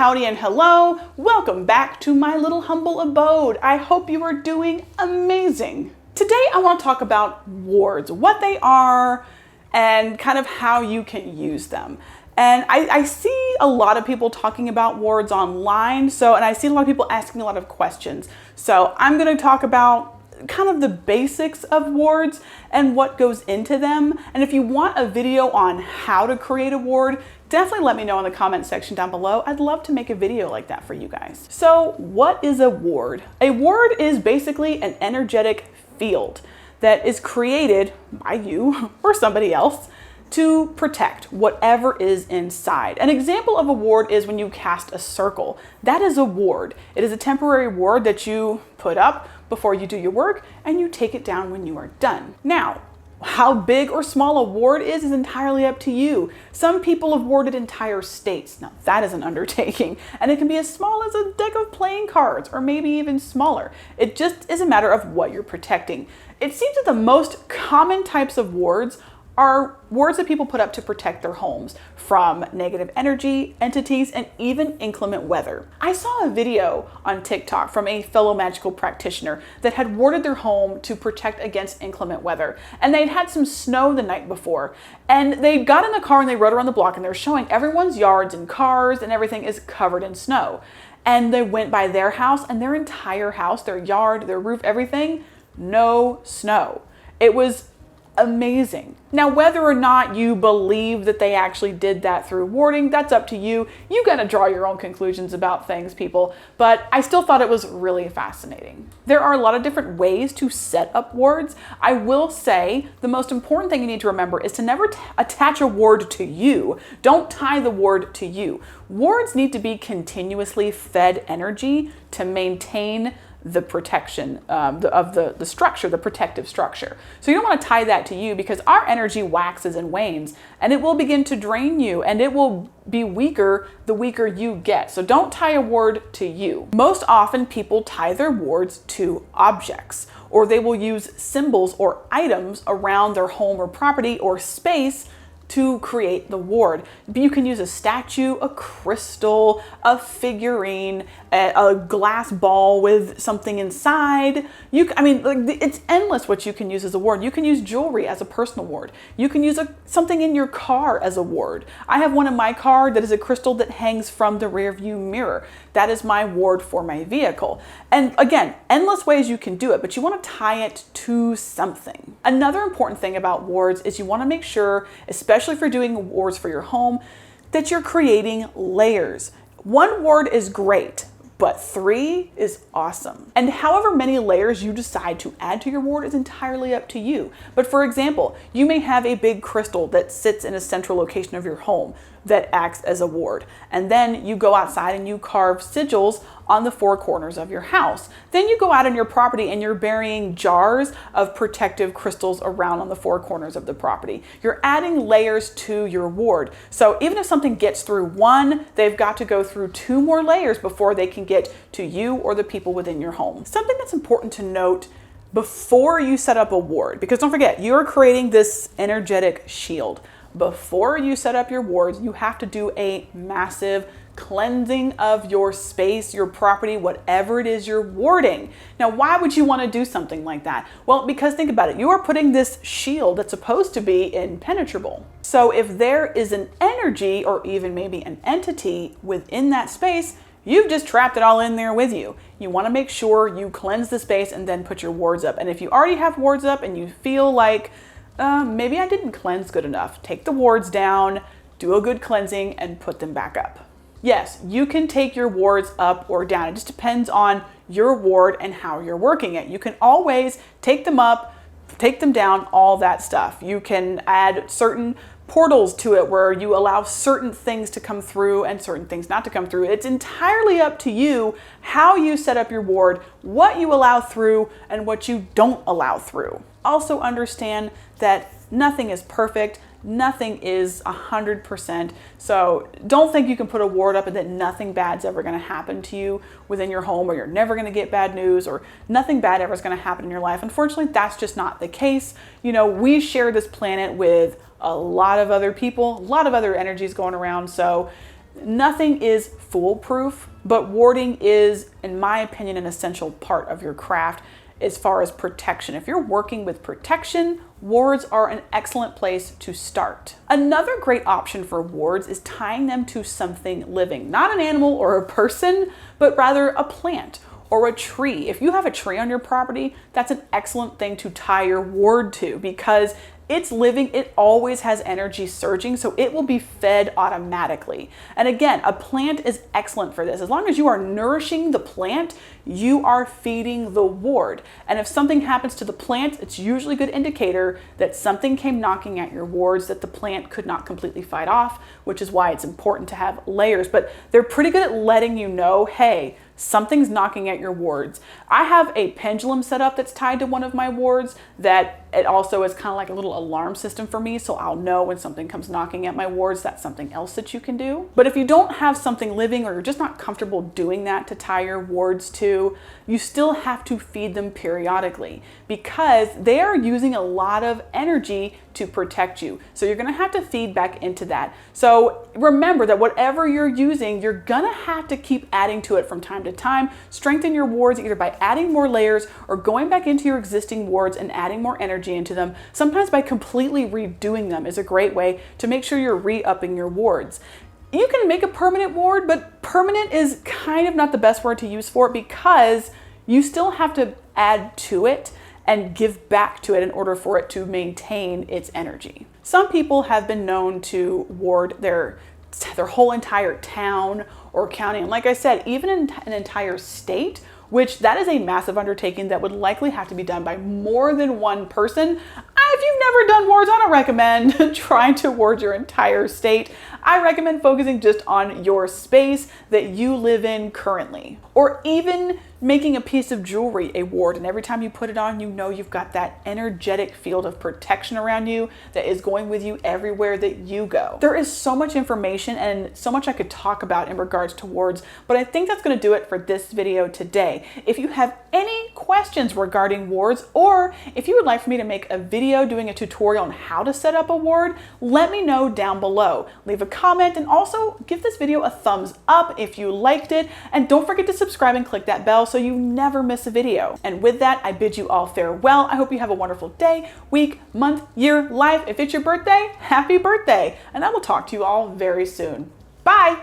howdy, and hello. Welcome back to my little humble abode. I hope you are doing amazing. Today I want to talk about wards, what they are, and kind of how you can use them. And I see a lot of people talking about wards online, and I see a lot of people asking a lot of questions. So I'm going to talk about kind of the basics of wards and what goes into them. And if you want a video on how to create a ward, definitely let me know in the comment section down below. I'd love to make a video like that for you guys. So what is a ward? A ward is basically an energetic field that is created by you or somebody else to protect whatever is inside. An example of a ward is when you cast a circle. That is a ward. It is a temporary ward that you put up before you do your work, and you take it down when you are done. Now, how big or small a ward is entirely up to you. Some people have warded entire states. Now that is an undertaking, and it can be as small as a deck of playing cards, or maybe even smaller. It just is a matter of what you're protecting. It seems that the most common types of wards are wards that people put up to protect their homes from negative energy, entities, and even inclement weather. I saw a video on TikTok from a fellow magical practitioner that had warded their home to protect against inclement weather. And they'd had some snow the night before. And they got in the car and they rode around the block, and they're showing everyone's yards and cars and everything is covered in snow. And they went by their house, and their entire house, their yard, their roof, everything, no snow. It was amazing. Now, whether or not you believe that they actually did that through warding, that's up to you. You gotta draw your own conclusions about things, people, but I still thought it was really fascinating. There are a lot of different ways to set up wards. I will say the most important thing you need to remember is to never attach a ward to you. Don't tie the ward to you. Wards need to be continuously fed energy to maintain the protection of the structure, the protective structure. So you don't want to tie that to you, because our energy waxes and wanes, and it will begin to drain you, and it will be weaker the weaker you get. So don't tie a ward to you. Most often people tie their wards to objects, or they will use symbols or items around their home or property or space to create the ward. You can use a statue, a crystal, a figurine, a glass ball with something inside. It's endless what you can use as a ward. You can use jewelry as a personal ward. You can use something in your car as a ward. I have one in my car that is a crystal that hangs from the rear view mirror. That is my ward for my vehicle. And again, endless ways you can do it, but you want to tie it to something. Another important thing about wards is you want to make sure, especially if you're doing wards for your home, that you're creating layers. One ward is great, but 3 is awesome. And however many layers you decide to add to your ward is entirely up to you. But for example, you may have a big crystal that sits in a central location of your home that acts as a ward. And then you go outside and you carve sigils on the 4 corners of your house. Then you go out on your property and you're burying jars of protective crystals around on the 4 corners of the property. You're adding layers to your ward. So even if something gets through 1, they've got to go through 2 more layers before they can get to you or the people within your home. Something that's important to note before you set up a ward, because don't forget, you're creating this energetic shield. Before you set up your wards, you have to do a massive cleansing of your space, your property, whatever it is you're warding. Now, why would you want to do something like that? Well, because think about it. You are putting this shield that's supposed to be impenetrable. So if there is an energy or even maybe an entity within that space, you've just trapped it all in there with you. You want to make sure you cleanse the space and then put your wards up. And if you already have wards up and you feel like, maybe I didn't cleanse good enough, take the wards down, do a good cleansing, and put them back up. Yes, you can take your wards up or down. It just depends on your ward and how you're working it. You can always take them up, take them down, all that stuff. You can add certain portals to it where you allow certain things to come through and certain things not to come through. It's entirely up to you how you set up your ward, what you allow through, and what you don't allow through. Also understand that nothing is perfect. Nothing is 100%. So don't think you can put a ward up and that nothing bad's ever going to happen to you within your home, or you're never going to get bad news, or nothing bad ever is going to happen in your life. Unfortunately, that's just not the case. You know, we share this planet with a lot of other people, a lot of other energies going around. So Nothing is foolproof, but warding is, in my opinion, an essential part of your craft as far as protection. If you're working with protection, wards are an excellent place to start. Another great option for wards is tying them to something living, not an animal or a person, but rather a plant or a tree. If you have a tree on your property, that's an excellent thing to tie your ward to because it's living, it always has energy surging, so it will be fed automatically. And again, a plant is excellent for this. As long as you are nourishing the plant, you are feeding the ward. And if something happens to the plant, it's usually a good indicator that something came knocking at your wards that the plant could not completely fight off, which is why it's important to have layers. But they're pretty good at letting you know, hey, something's knocking at your wards. I have a pendulum set up that's tied to one of my wards that it also is kind of like a little alarm system for me, so I'll know when something comes knocking at my wards, that's something else that you can do. But if you don't have something living or you're just not comfortable doing that to tie your wards to, you still have to feed them periodically because they are using a lot of energy to protect you. So you're gonna have to feed back into that. So remember that whatever you're using, you're gonna have to keep adding to it from time to time. Strengthen your wards either by adding more layers or going back into your existing wards and adding more energy into them. Sometimes by completely redoing them is a great way to make sure you're re-upping your wards. You can make a permanent ward, but permanent is kind of not the best word to use for it because you still have to add to it and give back to it in order for it to maintain its energy. Some people have been known to ward their whole entire town or county. And like I said, even in an entire state, which that is a massive undertaking that would likely have to be done by more than one person. If you've never done wards, I don't recommend trying to ward your entire state. I recommend focusing just on your space that you live in currently. Or even making a piece of jewelry a ward, and every time you put it on, you know you've got that energetic field of protection around you that is going with you everywhere that you go. There is so much information and so much I could talk about in regards to wards, but I think that's going to do it for this video today. If you have any questions regarding wards, or if you would like for me to make a video doing a tutorial on how to set up a ward, let me know down below. Leave a comment and also give this video a thumbs up if you liked it, and don't forget to subscribe and click that bell so you never miss a video. And with that, I bid you all farewell. I hope you have a wonderful day, week, month, year, life. If it's your birthday, happy birthday. And I will talk to you all very soon. Bye.